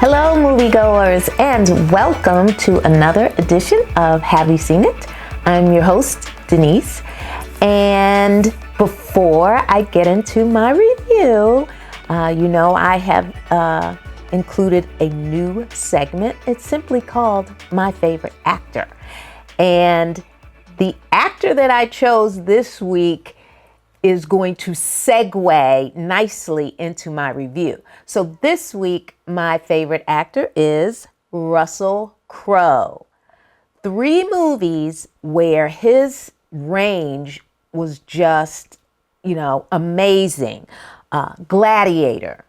Hello, moviegoers, and welcome to another edition of Have You Seen It? I'm your host, Denise, and before I get into my review, I have included a new segment. It's simply called My Favorite Actor. And the actor that I chose this week is going to segue nicely into my review. So this week, my favorite actor is Russell Crowe. 3 movies where his range was just, amazing. Gladiator,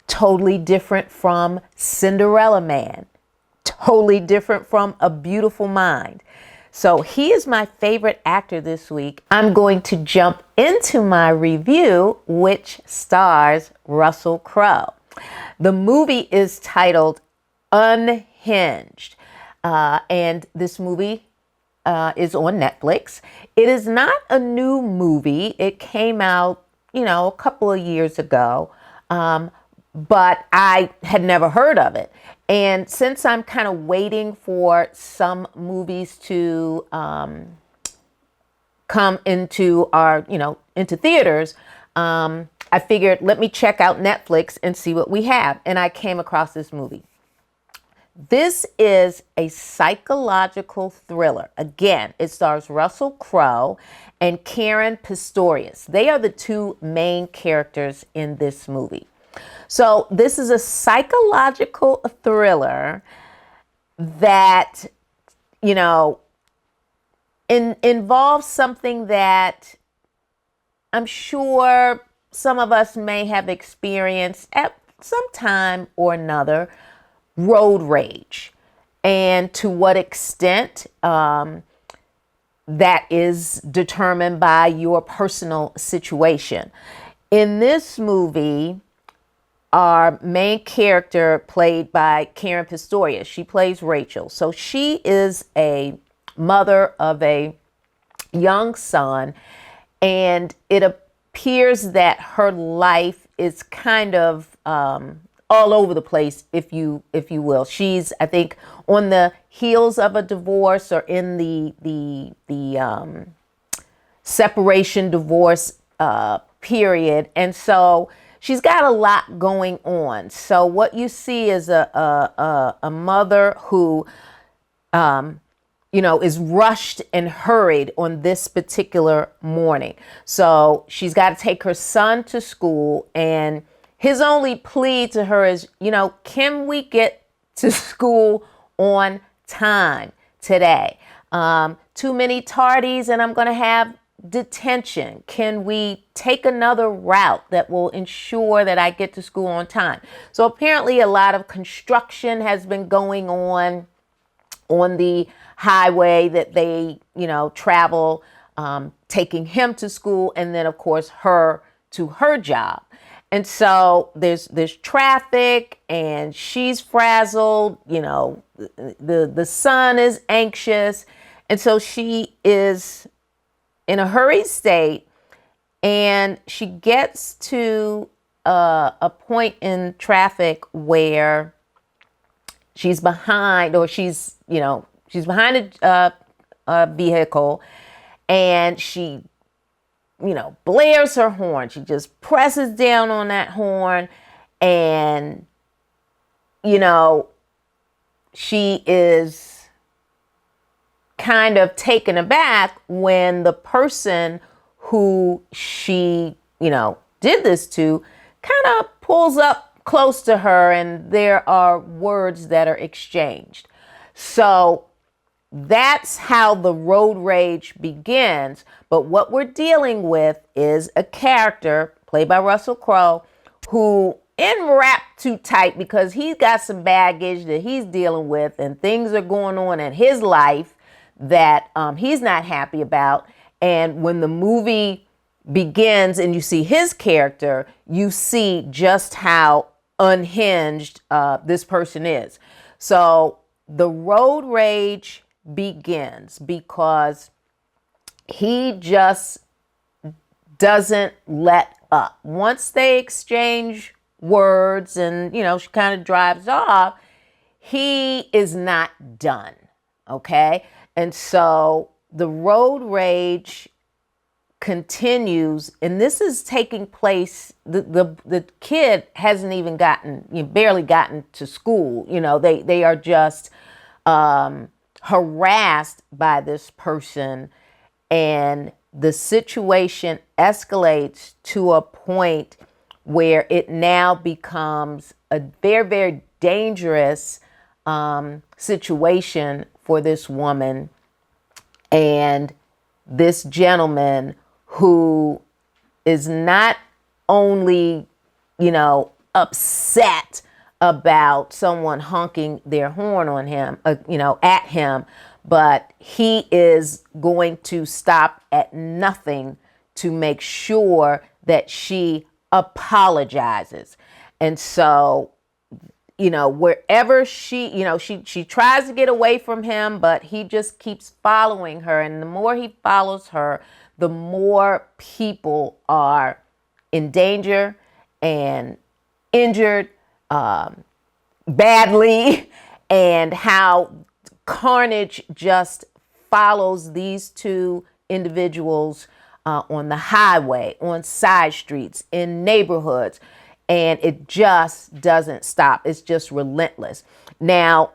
totally different from Cinderella Man, totally different from A Beautiful Mind. So he is my favorite actor this week. I'm going to jump into my review, which stars Russell Crowe. The movie is titled Unhinged, and this movie is on Netflix. It is not a new movie. It came out, a couple of years ago, but I had never heard of it. And since I'm kind of waiting for some movies to come into into theaters, I figured, let me check out Netflix and see what we have. And I came across this movie. This is a psychological thriller. Again, it stars Russell Crowe and Karen Pistorius. They are the 2 main characters in this movie. So this is a psychological thriller that, involves something that I'm sure some of us may have experienced at some time or another, road rage. And to what extent that is determined by your personal situation. In this movie, our main character, played by Karen Pistorius, she plays Rachel. So she is a mother of a young son, and it appears that her life is kind of all over the place, if you will. She's, I think, on the heels of a divorce or in the separation divorce period, and so she's got a lot going on. So what you see is a mother who, is rushed and hurried on this particular morning. So she's got to take her son to school, and his only plea to her is, can we get to school on time today? Too many tardies and I'm going to have detention. Can we take another route that will ensure that I get to school on time? So apparently a lot of construction has been going on the highway that they, travel, taking him to school, and then of course her to her job. And so there's traffic, and she's frazzled, the son is anxious, and so she is in a hurried state, and she gets to a point in traffic where she's behind, or she's behind a vehicle, and she, blares her horn. She just presses down on that horn, and, she is kind of taken aback when the person who she, did this to kind of pulls up close to her, and there are words that are exchanged. So that's how the road rage begins. But what we're dealing with is a character played by Russell Crowe who, in wrapped too tight, because he's got some baggage that he's dealing with, and things are going on in his life that he's not happy about. And when the movie begins and you see his character, you see just how unhinged this person is. So the road rage begins because he just doesn't let up. Once they exchange words and, she kind of drives off. He is not done. Okay. And so the road rage continues, and this is taking place. The kid hasn't even barely gotten to school. They are just harassed by this person, and the situation escalates to a point where it now becomes a very, very dangerous situation for this woman and this gentleman, who is not only, upset about someone honking their horn on him, at him, but he is going to stop at nothing to make sure that she apologizes. And so, wherever she tries to get away from him, but he just keeps following her. And the more he follows her, the more people are in danger and injured badly, and how carnage just follows these two individuals on the highway, on side streets, in neighborhoods. And it just doesn't stop. It's just relentless. Now,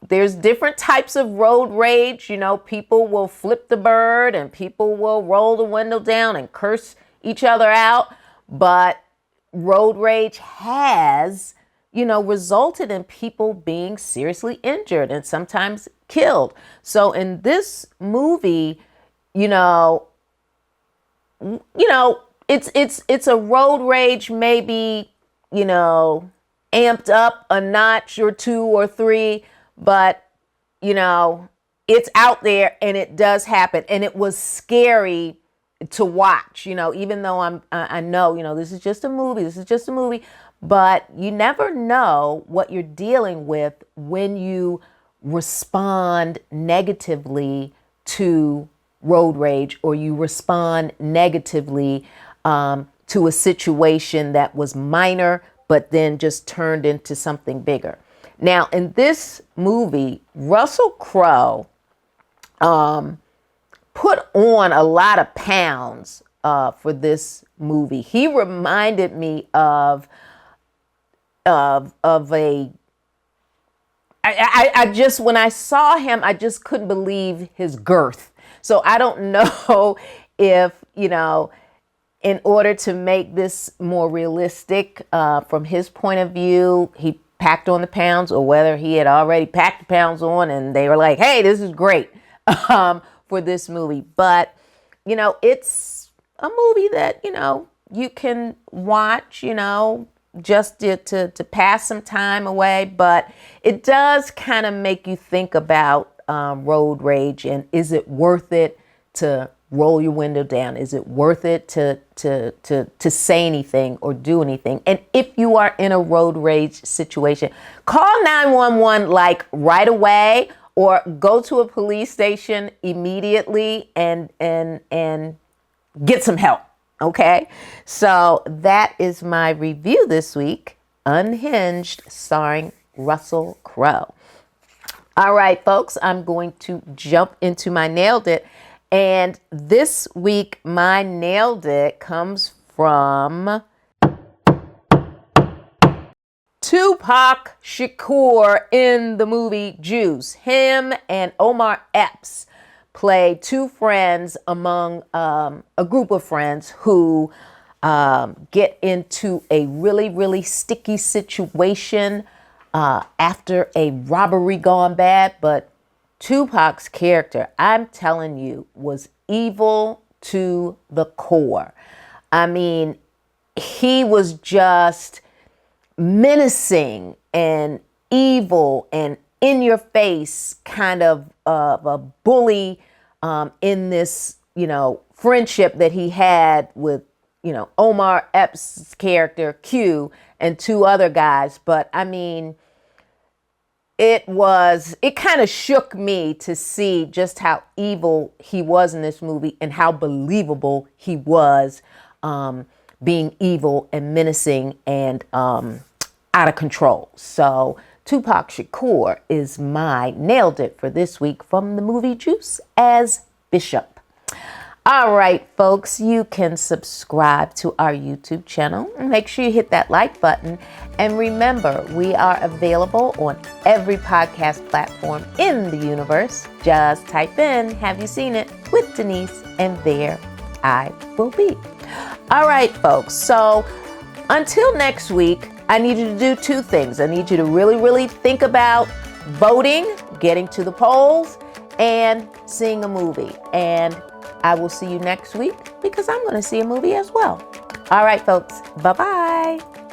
there's different types of road rage. People will flip the bird and people will roll the window down and curse each other out. But road rage has, resulted in people being seriously injured and sometimes killed. So in this movie, it's a road rage, maybe, amped up a notch or two or three, but, it's out there and it does happen. And it was scary to watch, even though I know, this is just a movie, but you never know what you're dealing with when you respond negatively to road rage, or you respond negatively to a situation that was minor, but then just turned into something bigger. Now, in this movie, Russell Crowe put on a lot of pounds for this movie. He reminded me of a. I just, when I saw him, I just couldn't believe his girth. So I don't know if, in order to make this more realistic from his point of view, he packed on the pounds, or whether he had already packed the pounds on and they were like, hey, this is great for this movie. But, it's a movie that, you can watch, just to pass some time away. But it does kind of make you think about road rage, and is it worth it to roll your window down? Is it worth it to say anything or do anything? And if you are in a road rage situation, call 911 like right away, or go to a police station immediately and get some help. Okay, so that is my review this week, Unhinged, starring Russell Crowe. All right, folks, I'm going to jump into my Nailed It. And this week, my Nailed It comes from Tupac Shakur in the movie Juice. Him and Omar Epps play two friends among a group of friends who get into a really, really sticky situation after a robbery gone bad. But Tupac's character, I'm telling you, was evil to the core. I mean, he was just menacing and evil and in your face kind of a bully in this, friendship that he had with, Omar Epps' character, Q, and two other guys. But I mean, it kind of shook me to see just how evil he was in this movie and how believable he was being evil and menacing and out of control. So Tupac Shakur is my nailed it for this week from the movie Juice as Bishop. All right, folks, you can subscribe to our YouTube channel. Make sure you hit that like button. And remember, we are available on every podcast platform in the universe. Just type in, have you seen it with Denise? And there I will be. All right, folks. So until next week, I need you to do two things. I need you to really, really think about voting, getting to the polls, and seeing a movie. And I will see you next week because I'm going to see a movie as well. All right, folks. Bye-bye.